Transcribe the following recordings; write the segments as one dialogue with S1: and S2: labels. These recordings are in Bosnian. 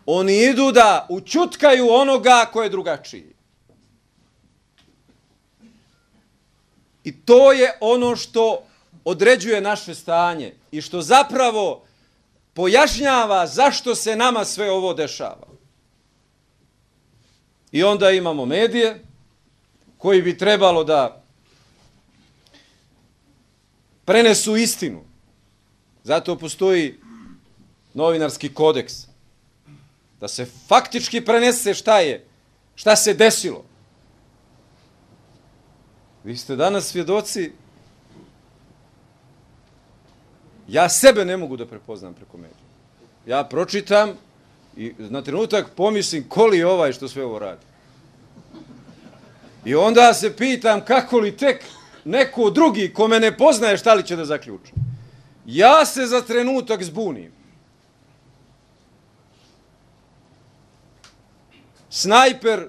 S1: Oni idu da učutkaju onoga ko je drugačiji. I to je ono što određuje naše stanje i što zapravo pojašnjava zašto se nama sve ovo dešava. I onda imamo medije koji bi trebalo da prenesu istinu. Zato postoji novinarski kodeks. Da se faktički prenese šta se desilo. Vi ste danas svjedoci. Ja sebe ne mogu da prepoznam preko medija. Ja pročitam i na trenutak pomislim koli je ovaj što sve ovo radi. I onda se pitam kako li tek neko drugi ko me ne poznaje šta li će da zaključi. Ja se za trenutak zbunim. Snajper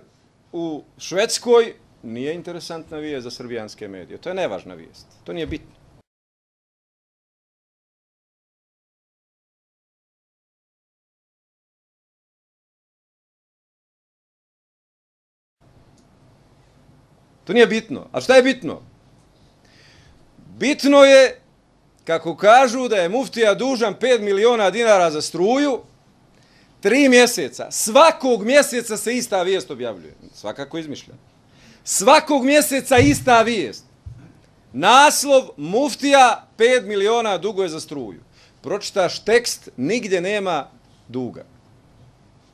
S1: u Švedskoj nije interesantna vijest za srbijanske medije. To je nevažna vijest. To nije bitno. To nije bitno. A šta je bitno? Bitno je, kako kažu, da je muftija dužan 5 miliona dinara za struju, 3 mjeseca. Svakog mjeseca se ista vijest objavljuje. Svakako izmišljena. Svakog mjeseca ista vijest. Naslov muftija 5 miliona duguje za struju. Pročitaš tekst, nigdje nema duga.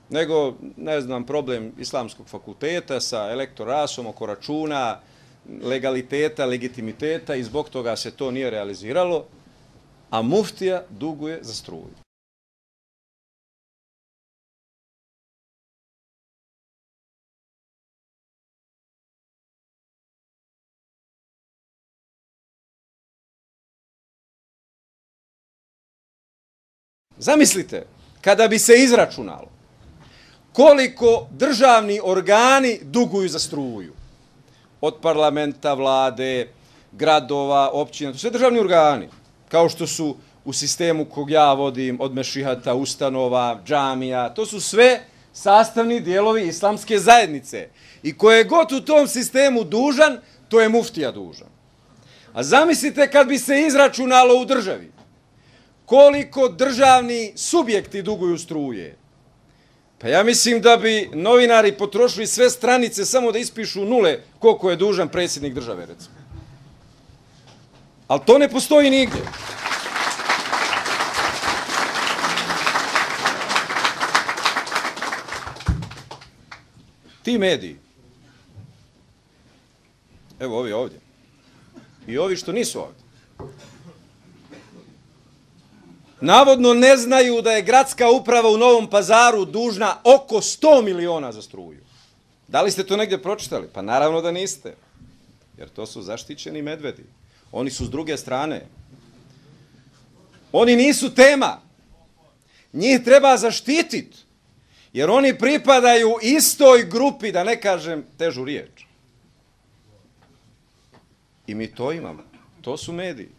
S1: Nego, ne znam, problem islamskog fakulteta sa elektorasom oko računa, legaliteta, legitimiteta i zbog toga se to nije realiziralo, a muftija duguje za struju. Zamislite, kada bi se izračunalo koliko državni organi duguju za struju. Od parlamenta, vlade, gradova, općina, to sve državni organi. Kao što su u sistemu kog ja vodim, od mešihata, ustanova, džamija, to su sve sastavni dijelovi islamske zajednice. I ko je god u tom sistemu dužan, to je muftija dužan. A zamislite kad bi se izračunalo u državi koliko državni subjekti duguju struje. Pa ja mislim da bi novinari potrošili sve stranice samo da ispišu nule koliko je dužan predsjednik države, recimo. Ali to ne postoji nigdje. Ti mediji, evo ovi ovdje, i ovi što nisu ovdje, navodno ne znaju da je gradska uprava u Novom Pazaru dužna oko 100 miliona za struju. Da li ste to negdje pročitali? Pa naravno da niste. Jer to su zaštićeni medvedi. Oni su s druge strane. Oni nisu tema. Njih treba zaštititi. Jer oni pripadaju istoj grupi, da ne kažem težu riječ. I mi to imamo. To su mediji.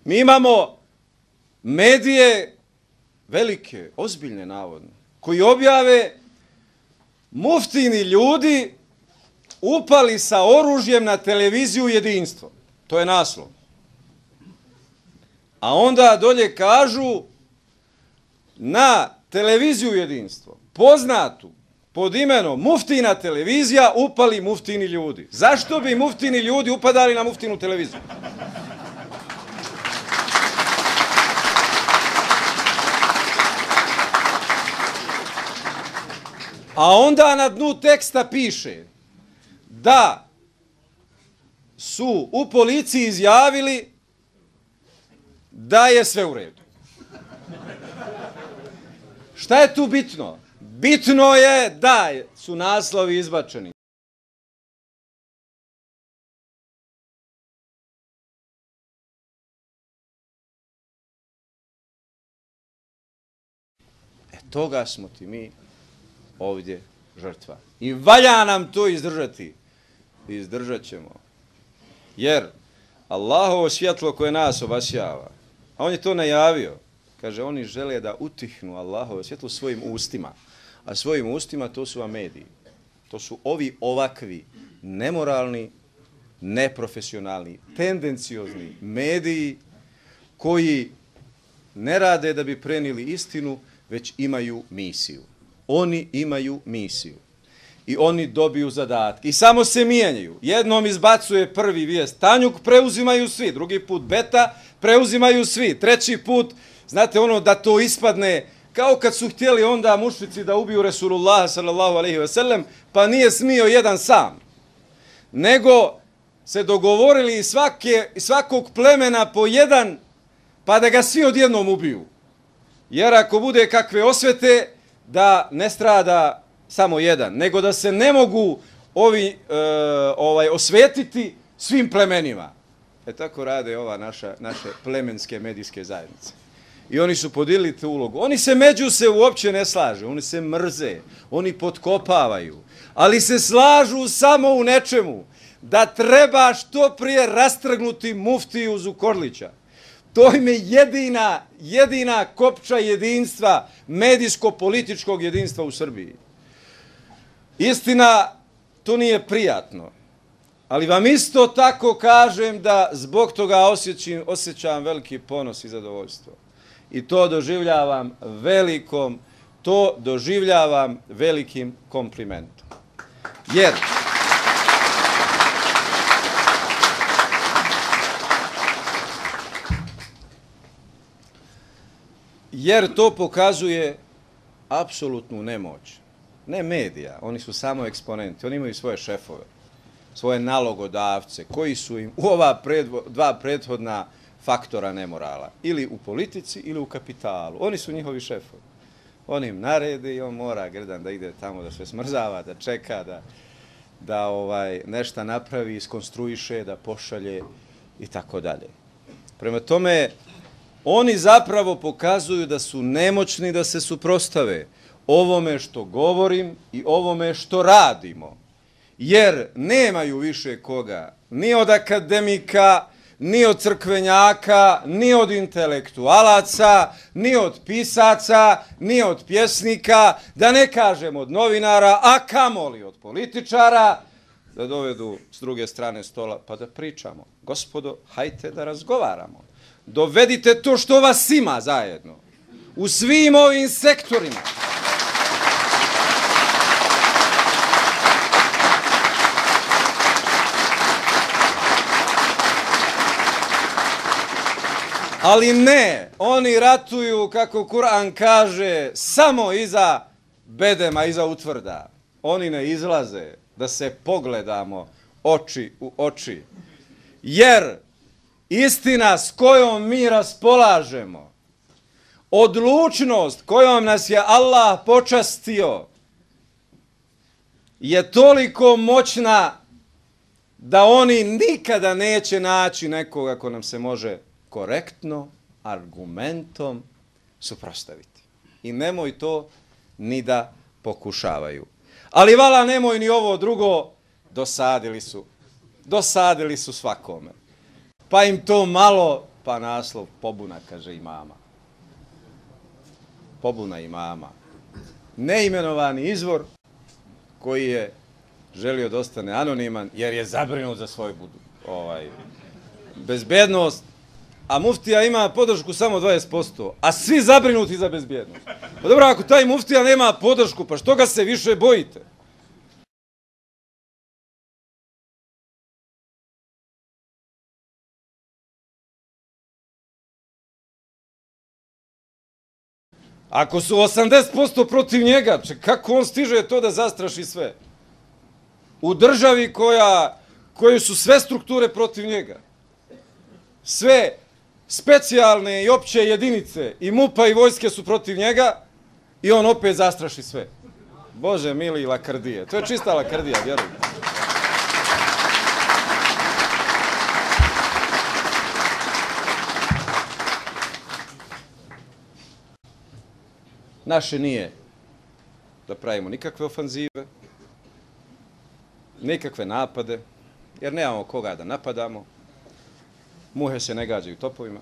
S1: Mi imamo medije velike, ozbiljne navodno, koji objave muftini ljudi upali sa oružjem na televiziju Jedinstvo. To je naslov. A onda dolje kažu na televiziju Jedinstvo, poznatu pod imenom Muftina televizija, upali muftini ljudi. Zašto bi muftini ljudi upadali na muftinu televiziju? A onda na dnu teksta piše da su u policiji izjavili da je sve u redu. Šta je tu bitno? Bitno je da su naslovi izbačeni. Toga smo ti mi ovdje žrtva. I valja nam to izdržati. Izdržat ćemo. Jer Allahovo svjetlo koje nas obasjava, a on je to najavio, Kaže, oni žele da utihnu Allahove svjetlo svojim ustima. A svojim ustima to su vam mediji. To su ovi ovakvi, nemoralni, neprofesionalni, tendenciozni mediji koji ne rade da bi prenijeli istinu, već imaju misiju. Oni imaju misiju. I oni dobiju zadatke. I samo se mijenjaju. Jednom izbacuje prvi vijest Tanjuk, preuzimaju svi. Drugi put Beta, preuzimaju svi. Treći put, znate ono da to ispadne kao kad su htjeli onda mušrici da ubiju Resulullah sallallahu alejhi ve sellem, pa nije smio jedan sam. Nego se dogovorili svakog plemena po jedan, pa da ga svi odjednom ubiju. Jer ako bude kakve osvete, da ne strada samo jedan, nego da se ne mogu ovi osvetiti svim plemenima. Tako rade naše plemenske medijske zajednice. I oni su podijelili tu ulogu. Oni se među se uopće ne slažu, oni se mrze, oni potkopavaju, ali se slažu samo u nečemu, da treba što prije rastrgnuti muftiju Zukorlića. To im je jedina kopča jedinstva, medijsko-političkog jedinstva u Srbiji. Istina, to nije prijatno, ali vam isto tako kažem da zbog toga osjećam veliki ponos i zadovoljstvo. I to doživljavam velikim komplimentom. Jer to pokazuje apsolutnu nemoć. Ne medija, oni su samo eksponenti, oni imaju svoje šefove, svoje nalogodavce, koji su im u ova dva prethodna faktora nemorala, ili u politici ili u kapitalu. Oni su njihovi šefovi. Oni im narede i on mora grdan da ide tamo, da sve smrzava, da čeka, da nešto napravi, iskonstruiše, da pošalje i tako dalje. Prema tome, oni zapravo pokazuju da su nemoćni da se suprostave ovome što govorim i ovome što radimo. Jer nemaju više koga, ni od akademika, ni od crkvenjaka, ni od intelektualaca, ni od pisaca, ni od pjesnika, da ne kažem od novinara, a kamoli od političara, da dovedu s druge strane stola pa da pričamo. Gospodo, hajte da razgovaramo. Dovedite to što vas ima zajedno. U svim ovim sektorima. Ali ne, oni ratuju, kako Kur'an kaže, samo iza bedema, iza utvrda. Oni ne izlaze da se pogledamo oči u oči. Jer istina s kojom mi raspolažemo, odlučnost kojom nas je Allah počastio, je toliko moćna da oni nikada neće naći nekoga ko nam se može korektno, argumentom suprotstaviti. I nemoj to ni da pokušavaju. Ali vala nemoj ni ovo drugo, dosadili su svakome. Pa im to malo, pa naslov pobuna, kaže imama. Pobuna imama. Neimenovani izvor koji je želio da ostane anoniman jer je zabrinut za svoju bezbednost, a muftija ima podršku samo 20%, a svi zabrinuti za bezbjednost. Pa dobro, ako taj muftija nema podršku, pa što ga se više bojite? Ako su 80% protiv njega, kako on stiže to da zastraši sve? U državi koju su sve strukture protiv njega. Sve specijalne i opće jedinice i MUP-a i vojske su protiv njega i on opet zastraši sve. Bože mili, lakrdije. To je čista lakrdija, vjerujte. Naše nije da pravimo nikakve ofanzive, nikakve napade, jer nemamo koga da napadamo. Muhe se ne gađaju topovima.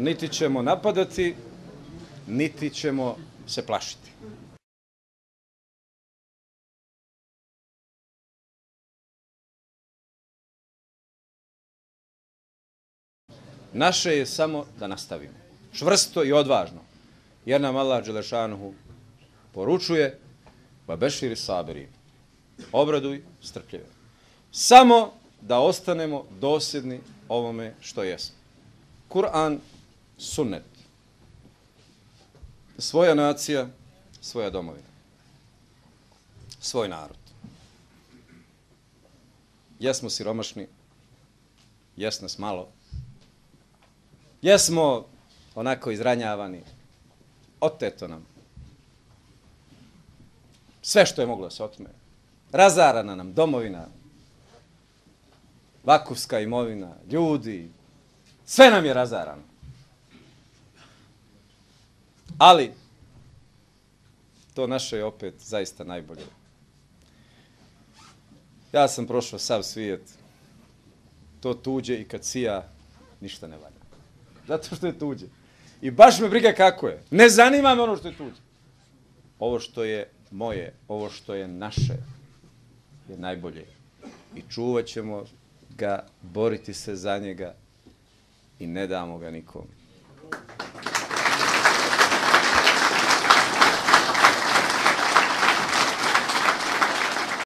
S1: niti ćemo napadati, niti ćemo se plašiti. Naše je samo da nastavimo. Čvrsto i odvažno. Jer nam Allah dželešanuhu poručuje Babeširi sabiri. Obraduj strpljive. Samo da ostanemo dosljedni ovome što jesmo. Kur'an, sunnet. Svoja nacija, svoja domovina. Svoj narod. Jesmo siromašni, jes nas malo. Jesmo onako izranjavani, oteto nam. Sve što je moglo se otme. Razarana nam domovina, vakufska imovina, ljudi, sve nam je razarano. Ali, to naše je opet zaista najbolje. Ja sam prošao sav svijet, to tuđe i kad sija, ništa ne valja. Zato što je tuđe. I baš me briga kako je. Ne zanima me ono što je tuđe. Ovo što je moje, ovo što je naše, je najbolje. I čuvat ćemo ga, boriti se za njega i ne damo ga nikom.